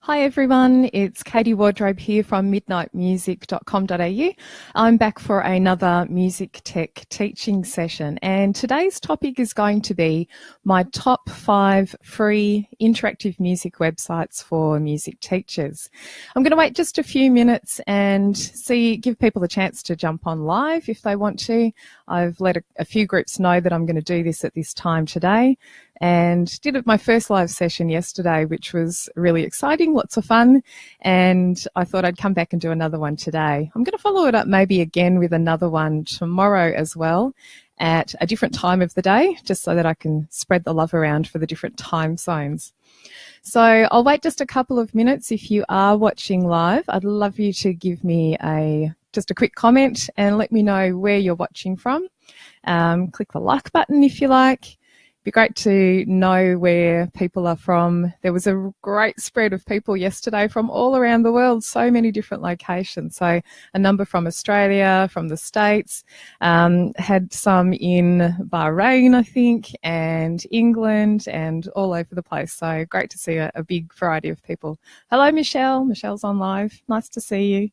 Hi everyone, it's Katie Wardrobe here from midnightmusic.com.au. I'm back for another music tech teaching session, and today's topic is going to be my top 5 free interactive music websites for music teachers. I'm going to wait just a few minutes and give people a chance to jump on live if they want to. I've let a few groups know that I'm going to do this at this time today, and did my first live session yesterday, which was really exciting, lots of fun, and I thought I'd come back and do another one today. I'm going to follow it up maybe again with another one tomorrow as well at a different time of the day, just so that I can spread the love around for the different time zones. So I'll wait just a couple of minutes. If you are watching live, I'd love you to give me just a quick comment and let me know where you're watching from. Click the like button if you like. It'd be great to know where people are from. There was a great spread of people yesterday from all around the world, so many different locations. So a number from Australia, from the States, had some in Bahrain, I think, and England, and all over the place. So great to see a big variety of people. Hello, Michelle. Michelle's on live. Nice to see you.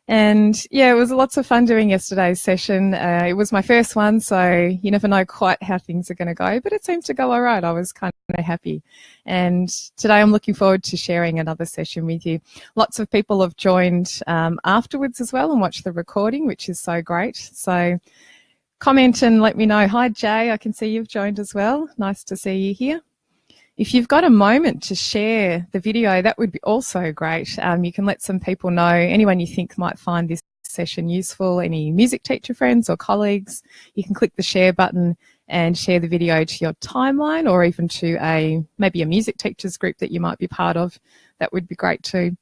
And yeah, it was lots of fun doing yesterday's session. It was my first one, so you never know quite how things are going to go, but it seemed to go all right. I was kind of happy. And today I'm looking forward to sharing another session with you. Lots of people have joined afterwards as well and watched the recording, which is so great. So comment and let me know. Hi, Jay. I can see you've joined as well. Nice to see you here. If you've got a moment to share the video, that would be also great. You can let some people know, anyone you think might find this session useful, any music teacher friends or colleagues. You can click the share button and share the video to your timeline, or even to maybe a music teachers group that you might be part of. That would be great too.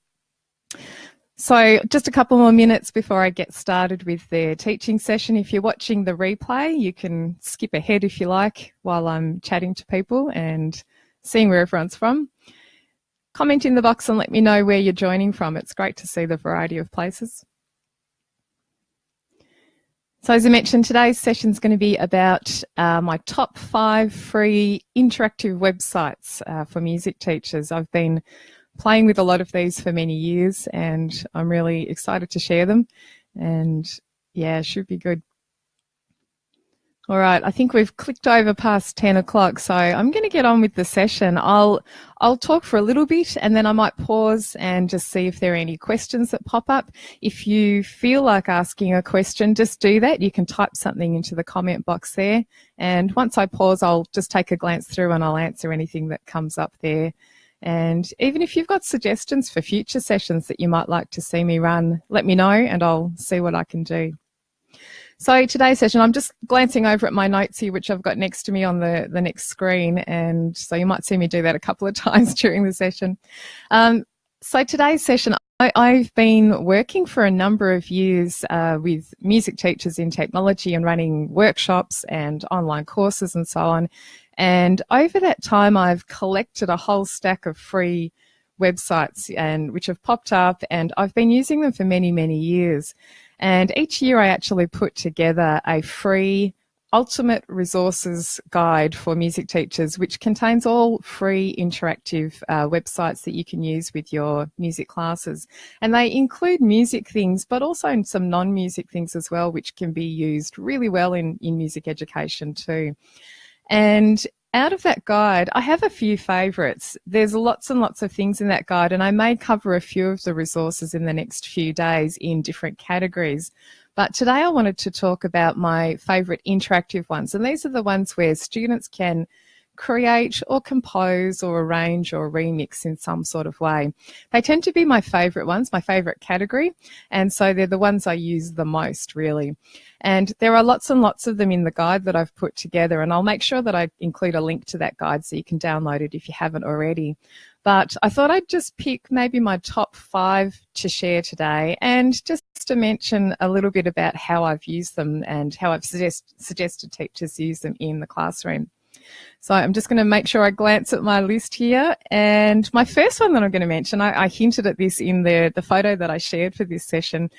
So just a couple more minutes before I get started with the teaching session. If you're watching the replay, you can skip ahead if you like while I'm chatting to people and seeing where everyone's from. Comment in the box and let me know where you're joining from. It's great to see the variety of places. So as I mentioned, today's session is going to be about my top 5 free interactive websites for music teachers. I've been playing with a lot of these for many years, and I'm really excited to share them. And yeah, it should be good. All right, I think we've clicked over past 10 o'clock, so I'm going to get on with the session. I'll talk for a little bit, and then I might pause and just see if there are any questions that pop up. If you feel like asking a question, just do that. You can type something into the comment box there, and once I pause, I'll just take a glance through and I'll answer anything that comes up there. And even if you've got suggestions for future sessions that you might like to see me run, let me know and I'll see what I can do. So today's session, I'm just glancing over at my notes here, which I've got next to me on the next screen, and so you might see me do that a couple of times during the session. So today's session, I've been working for a number of years with music teachers in technology and running workshops and online courses and so on. And over that time, I've collected a whole stack of free websites which have popped up, and I've been using them for many, many years. And each year I actually put together a free ultimate resources guide for music teachers, which contains all free interactive websites that you can use with your music classes. And they include music things, but also some non-music things as well, which can be used really well in music education too. And out of that guide, I have a few favourites. There's lots and lots of things in that guide, and I may cover a few of the resources in the next few days in different categories. But today I wanted to talk about my favourite interactive ones, and these are the ones where students can create or compose or arrange or remix in some sort of way. They tend to be my favourite ones, my favourite category, and so they're the ones I use the most, really. And there are lots and lots of them in the guide that I've put together, and I'll make sure that I include a link to that guide so you can download it if you haven't already. But I thought I'd just pick maybe my top 5 to share today, and just to mention a little bit about how I've used them and how I've suggested teachers use them in the classroom. So I'm just going to make sure I glance at my list here. And my first one that I'm going to mention, I hinted at this in the photo that I shared for this session,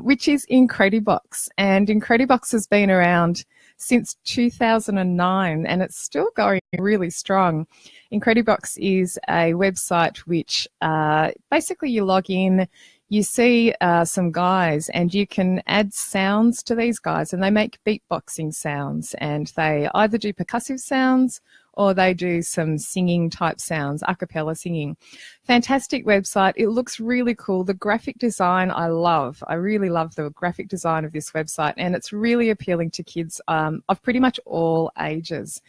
which is Incredibox. And Incredibox has been around since 2009, and it's still going really strong. Incredibox is a website which basically you log in, you see some guys, and you can add sounds to these guys, and they make beatboxing sounds, and they either do percussive sounds or they do some singing type sounds, a cappella singing. Fantastic website. It looks really cool. The graphic design I love. I really love the graphic design of this website, and it's really appealing to kids of pretty much all ages.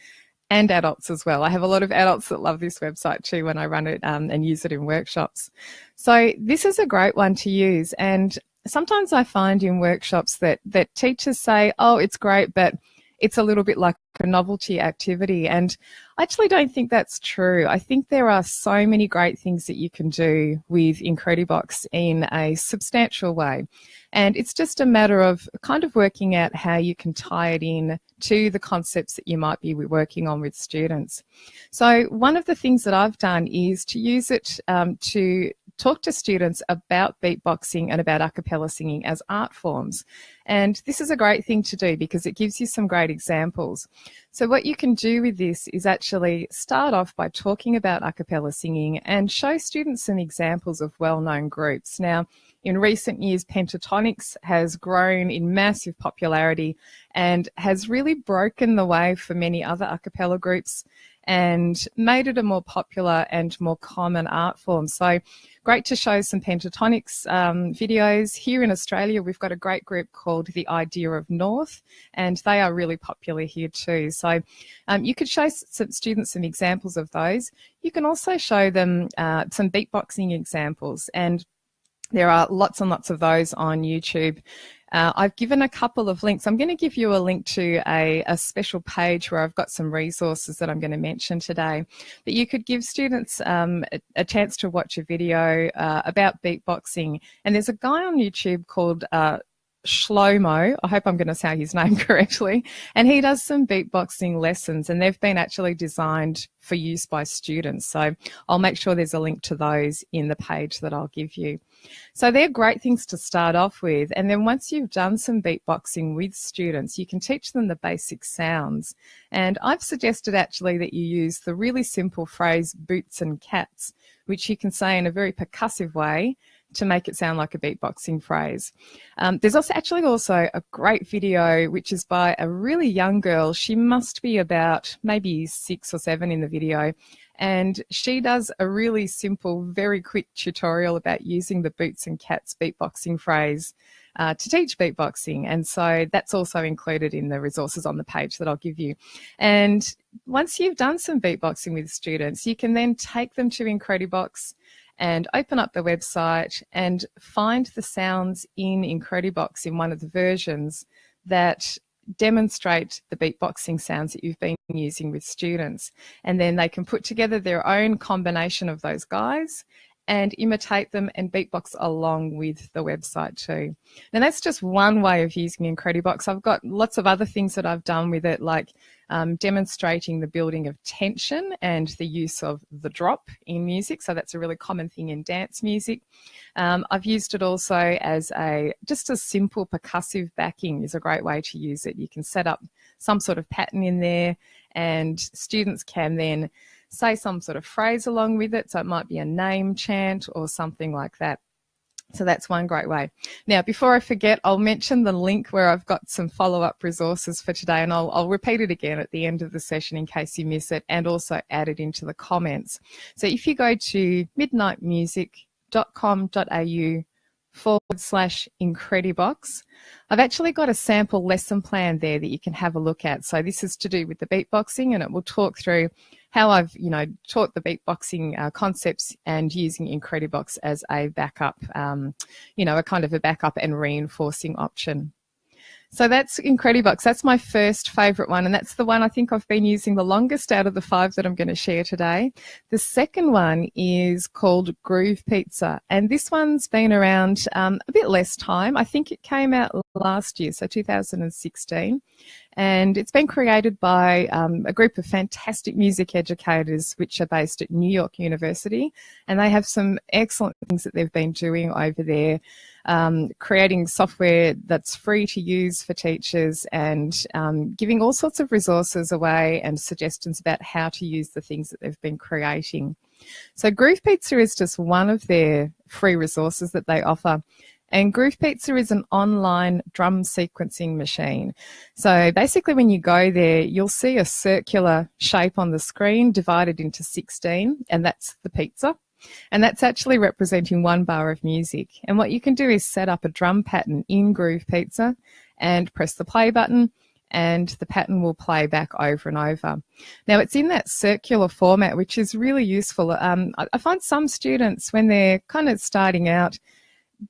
And adults as well. I have a lot of adults that love this website too when I run it and use it in workshops. So this is a great one to use. And sometimes I find in workshops that teachers say, oh, it's great, but it's a little bit like a novelty activity. And I actually don't think that's true. I think there are so many great things that you can do with Incredibox in a substantial way. And it's just a matter of kind of working out how you can tie it in to the concepts that you might be working on with students. So one of the things that I've done is to use it to talk to students about beatboxing and about a cappella singing as art forms. And this is a great thing to do because it gives you some great examples. So what you can do with this is actually start off by talking about a cappella singing and show students some examples of well-known groups. Now, in recent years, pentatonics has grown in massive popularity and has really broken the way for many other a cappella groups and made it a more popular and more common art form. So great to show some pentatonics videos. Here in Australia, we've got a great group called The Idea of North, and they are really popular here too. So you could show some students some examples of those. You can also show them some beatboxing examples, and there are lots and lots of those on YouTube. I've given a couple of links. I'm going to give you a link to a special page where I've got some resources that I'm going to mention today. But you could give students a chance to watch a video about beatboxing. And there's a guy on YouTube called Shlomo, I hope I'm going to say his name correctly, and he does some beatboxing lessons, and they've been actually designed for use by students. So I'll make sure there's a link to those in the page that I'll give you. So they're great things to start off with, and then once you've done some beatboxing with students, you can teach them the basic sounds. And I've suggested actually that you use the really simple phrase boots and cats, which you can say in a very percussive way to make it sound like a beatboxing phrase. There's also a great video which is by a really young girl. She must be about maybe 6 or 7 in the video, and she does a really simple, very quick tutorial about using the boots and cats beatboxing phrase to teach beatboxing. And so that's also included in the resources on the page that I'll give you. And once you've done some beatboxing with students, you can then take them to Incredibox and open up the website and find the sounds in Incredibox in one of the versions that demonstrate the beatboxing sounds that you've been using with students. And then they can put together their own combination of those guys and imitate them and beatbox along with the website too. Now that's just one way of using Incredibox. I've got lots of other things that I've done with it, like demonstrating the building of tension and the use of the drop in music. So that's a really common thing in dance music. I've used it also as just a simple percussive backing is a great way to use it. You can set up some sort of pattern in there, and students can then say some sort of phrase along with it. So it might be a name chant or something like that. So that's one great way. Now, before I forget, I'll mention the link where I've got some follow-up resources for today, and I'll repeat it again at the end of the session in case you miss it, and also add it into the comments. So if you go to midnightmusic.com.au/Incredibox, I've actually got a sample lesson plan there that you can have a look at. So this is to do with the beatboxing, and it will talk through how I've, taught the beatboxing concepts and using Incredibox as a backup, a kind of a backup and reinforcing option. So that's Incredibox. That's my first favourite one, and that's the one I think I've been using the longest out of the 5 that I'm going to share today. The second one is called GroovePizza, and this one's been around a bit less time. I think it came out last year, so 2016. And it's been created by a group of fantastic music educators which are based at New York University, and they have some excellent things that they've been doing over there, creating software that's free to use for teachers and giving all sorts of resources away and suggestions about how to use the things that they've been creating. So GroovePizza is just one of their free resources that they offer. And GroovePizza is an online drum sequencing machine. So basically when you go there, you'll see a circular shape on the screen divided into 16, and that's the pizza. And that's actually representing one bar of music. And what you can do is set up a drum pattern in GroovePizza and press the play button, and the pattern will play back over and over. Now, it's in that circular format, which is really useful. I find some students, when they're kind of starting out,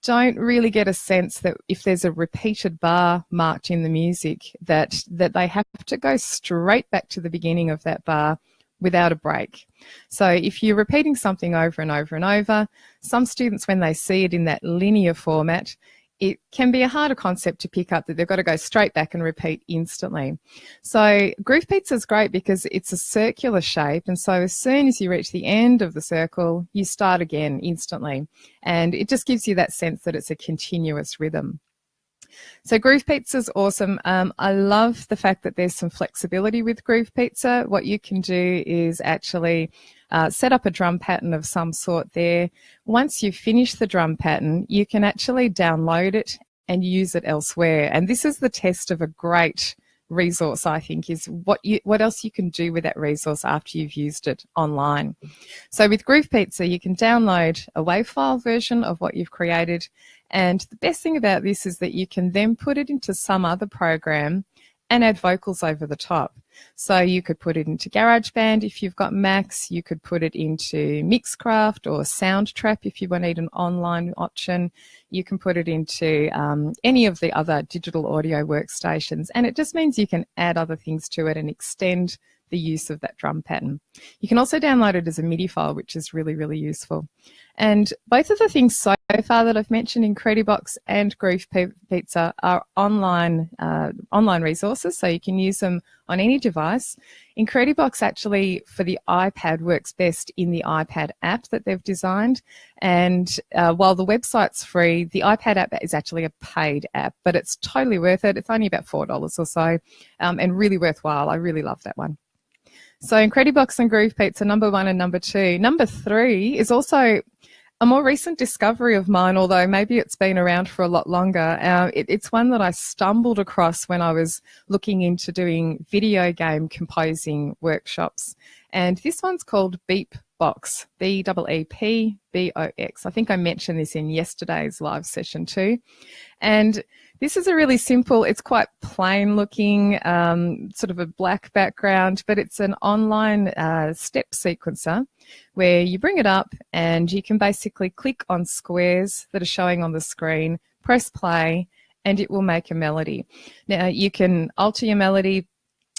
don't really get a sense that if there's a repeated bar marked in the music, that they have to go straight back to the beginning of that bar without a break. So if you're repeating something over and over and over, some students, when they see it in that linear format, it can be a harder concept to pick up that they've got to go straight back and repeat instantly. So GroovePizza is great because it's a circular shape, and so as soon as you reach the end of the circle, you start again instantly. And it just gives you that sense that it's a continuous rhythm. So GroovePizza is awesome. I love the fact that there's some flexibility with GroovePizza. What you can do is actually set up a drum pattern of some sort there. Once you finish the drum pattern, you can actually download it and use it elsewhere. And this is the test of a great resource, I think, is what else you can do with that resource after you've used it online. So with GroovePizza, you can download a WAV file version of what you've created, and the best thing about this is that you can then put it into some other program and add vocals over the top. So you could put it into GarageBand if you've got Macs, you could put it into Mixcraft or Soundtrap if you need an online option. You can put it into any of the other digital audio workstations, and it just means you can add other things to it and extend the use of that drum pattern. You can also download it as a MIDI file, which is really, really useful. And both of the things so far that I've mentioned, Incredibox and GroovePizza, are online resources, so you can use them on any device. Incredibox actually for the iPad works best in the iPad app that they've designed. And while the website's free, the iPad app is actually a paid app, but it's totally worth it. It's only about $4 or so, and really worthwhile. I really love that one. So Incredibox and GroovePizza, number 1 and number 2. Number 3 is also a more recent discovery of mine, although maybe it's been around for a lot longer. It's one that I stumbled across when I was looking into doing video game composing workshops. And this one's called Beatbox, Beepbox. I think I mentioned this in yesterday's live session too. And this is a really simple, it's quite plain looking, sort of a black background, but it's an online step sequencer where you bring it up and you can basically click on squares that are showing on the screen, press play, and it will make a melody. Now, you can alter your melody.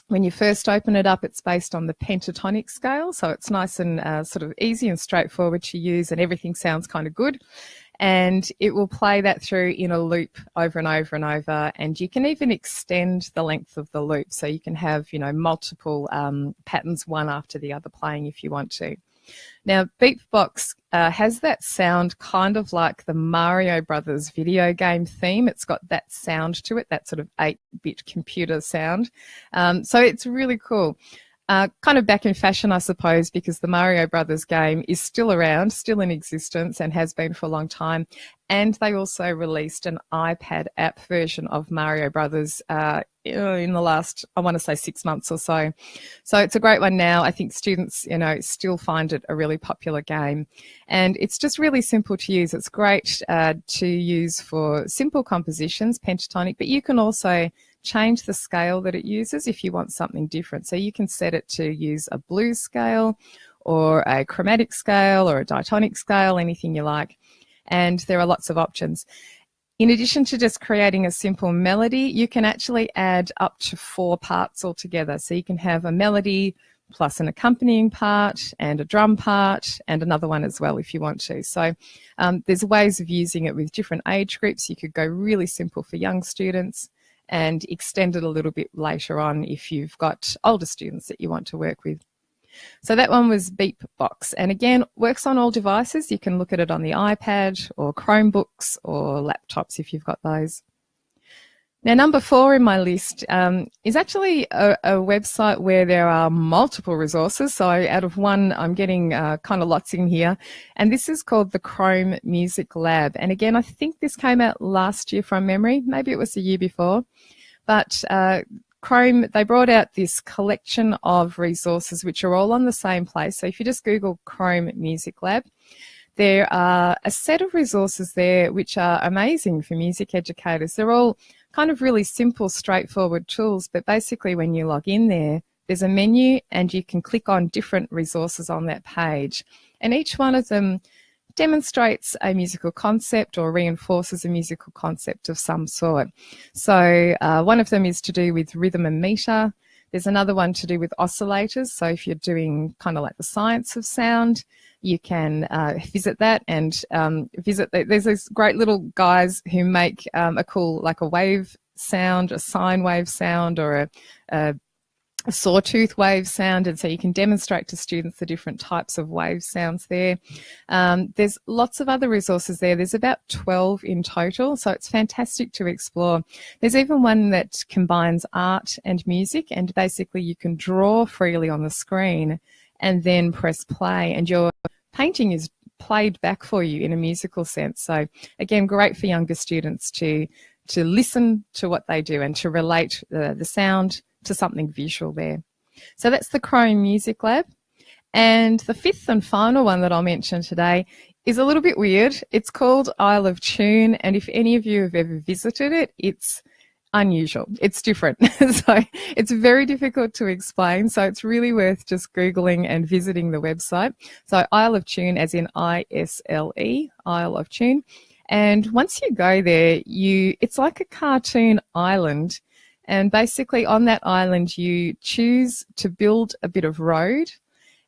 When you first open it up, it's based on the pentatonic scale, so it's nice and sort of easy and straightforward to use, and everything sounds kind of good. And it will play that through in a loop over and over and over, and you can even extend the length of the loop, so you can have, you know, multiple patterns one after the other playing if you want to. Now, Beatbox has that sound kind of like the Mario Brothers video game theme. It's got that sound to it, that sort of 8-bit computer sound. So it's really cool. Kind of back in fashion, I suppose, because the Mario Brothers game is still around, still in existence, and has been for a long time. And they also released an iPad app version of Mario Brothers in the last, I want to say, 6 months or so. So it's a great one now. I think students, you know, still find it a really popular game. And it's just really simple to use. It's great to use for simple compositions, pentatonic, but you can also change the scale that it uses if you want something different. So you can set it to use a blues scale or a chromatic scale or a diatonic scale, anything you like. And there are lots of options. In addition to just creating a simple melody, you can actually add up to 4 parts altogether. So you can have a melody plus an accompanying part and a drum part and another one as well if you want to. So there's ways of using it with different age groups. You could go really simple for young students and extend it a little bit later on if you've got older students that you want to work with. So that one was Beatbox, and again, works on all devices. You can look at it on the iPad or Chromebooks or laptops if you've got those. Now, number 4 in my list is actually a website where there are multiple resources. So out of one, I'm getting kind of lots in here. And this is called the Chrome Music Lab. And again, I think this came out last year from memory. Maybe it was the year before. But Chrome, they brought out this collection of resources which are all on the same place. So if you just Google Chrome Music Lab, there are a set of resources there which are amazing for music educators. They're all kind of really simple, straightforward tools, but basically when you log in there, there's a menu and you can click on different resources on that page. And each one of them demonstrates a musical concept or reinforces a musical concept of some sort. So one of them is to do with rhythm and meter. There's another one to do with oscillators. So if you're doing kind of like the science of sound, you can visit that and there's these great little guys who make a cool, like a wave sound, a sine wave sound, or a sawtooth wave sound, and so you can demonstrate to students the different types of wave sounds there. There's lots of other resources there. There's about 12 in total, so it's fantastic to explore. There's even one that combines art and music, and basically you can draw freely on the screen and then press play, and your painting is played back for you in a musical sense. So again, great for younger students to listen to what they do and to relate the sound to something visual there. So that's the Chrome Music Lab. And the 5th and final one that I'll mention today is a little bit weird. It's called Isle of Tune, and if any of you have ever visited it, it's unusual. It's different. So it's very difficult to explain. So it's really worth just Googling and visiting the website. So Isle of Tune, as in I-S-L-E, Isle of Tune. And once you go there, it's like a cartoon island. And basically on that island, you choose to build a bit of road,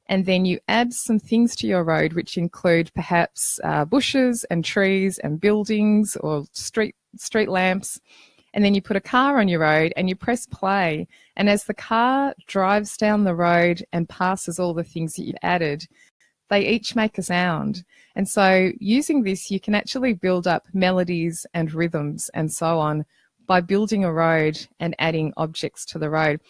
and then you add some things to your road, which include perhaps bushes and trees and buildings or street lamps. And then you put a car on your road and you press play. And as the car drives down the road and passes all the things that you've added, they each make a sound. And so using this, you can actually build up melodies and rhythms and so on by building a road and adding objects to the road.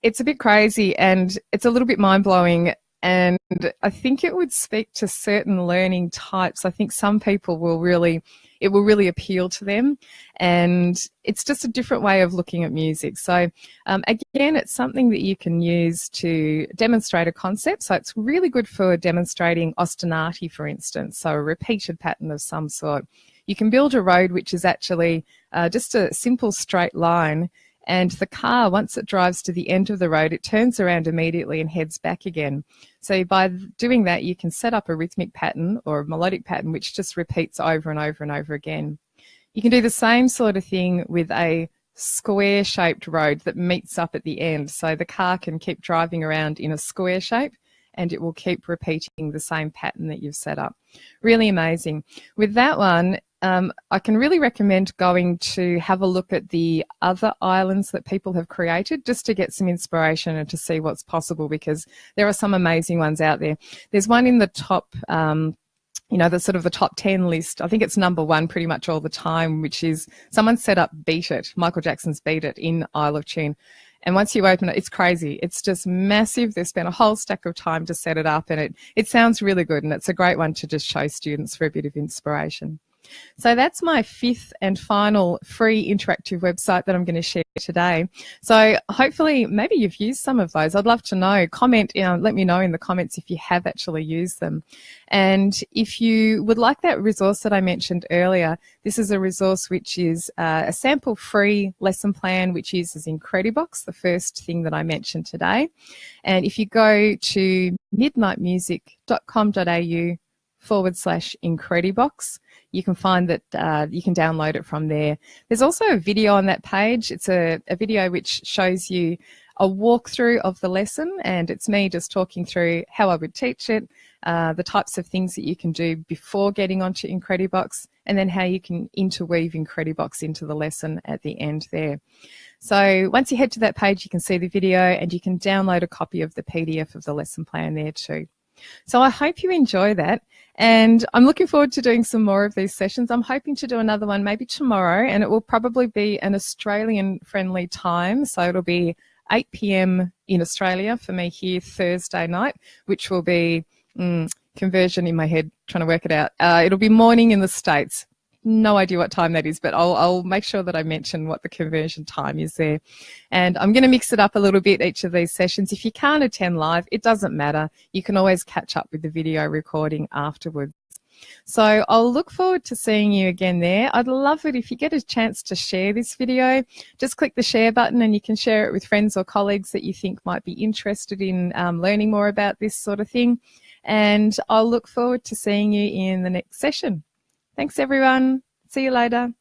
It's a bit crazy and it's a little bit mind-blowing, and I think it would speak to certain learning types. I think some people it will really appeal to them, and it's just a different way of looking at music. So again, it's something that you can use to demonstrate a concept. So it's really good for demonstrating ostinati, for instance, so a repeated pattern of some sort. You can build a road which is actually just a simple straight line, and the car, once it drives to the end of the road, it turns around immediately and heads back again. So by doing that, you can set up a rhythmic pattern or a melodic pattern which just repeats over and over and over again. You can do the same sort of thing with a square-shaped road that meets up at the end. So the car can keep driving around in a square shape, and it will keep repeating the same pattern that you've set up. Really amazing. With that one, I can really recommend going to have a look at the other islands that people have created just to get some inspiration and to see what's possible, because there are some amazing ones out there. There's one in the top, the sort of the top 10 list. I think it's number 1 pretty much all the time, which is someone set up Beat It, Michael Jackson's Beat It in Isle of Tune. And once you open it, it's crazy. It's just massive. They've spent a whole stack of time to set it up, and it sounds really good, and it's a great one to just show students for a bit of inspiration. So that's my 5th and final free interactive website that I'm going to share today. So hopefully maybe you've used some of those. I'd love to know. Comment, let me know in the comments if you have actually used them. And if you would like that resource that I mentioned earlier, this is a resource which is a sample free lesson plan which uses Incredibox, the first thing that I mentioned today. And if you go to midnightmusic.com.au/Incredibox, you can find that you can download it from there. There's also a video on that page. It's a video which shows you a walkthrough of the lesson, and it's me just talking through how I would teach it, the types of things that you can do before getting onto Incredibox, and then how you can interweave Incredibox into the lesson at the end there. So once you head to that page, you can see the video and you can download a copy of the PDF of the lesson plan there too. So I hope you enjoy that, and I'm looking forward to doing some more of these sessions. I'm hoping to do another one maybe tomorrow, and it will probably be an Australian friendly time, so it'll be 8 p.m. in Australia for me here Thursday night, which will be conversion in my head, trying to work it out. It'll be morning in the States. No idea what time that is, but I'll make sure that I mention what the conversion time is there. And I'm going to mix it up a little bit each of these sessions. If you can't attend live, it doesn't matter. You can always catch up with the video recording afterwards. So I'll look forward to seeing you again there. I'd love it if you get a chance to share this video. Just click the share button and you can share it with friends or colleagues that you think might be interested in learning more about this sort of thing. And I'll look forward to seeing you in the next session. Thanks, everyone. See you later.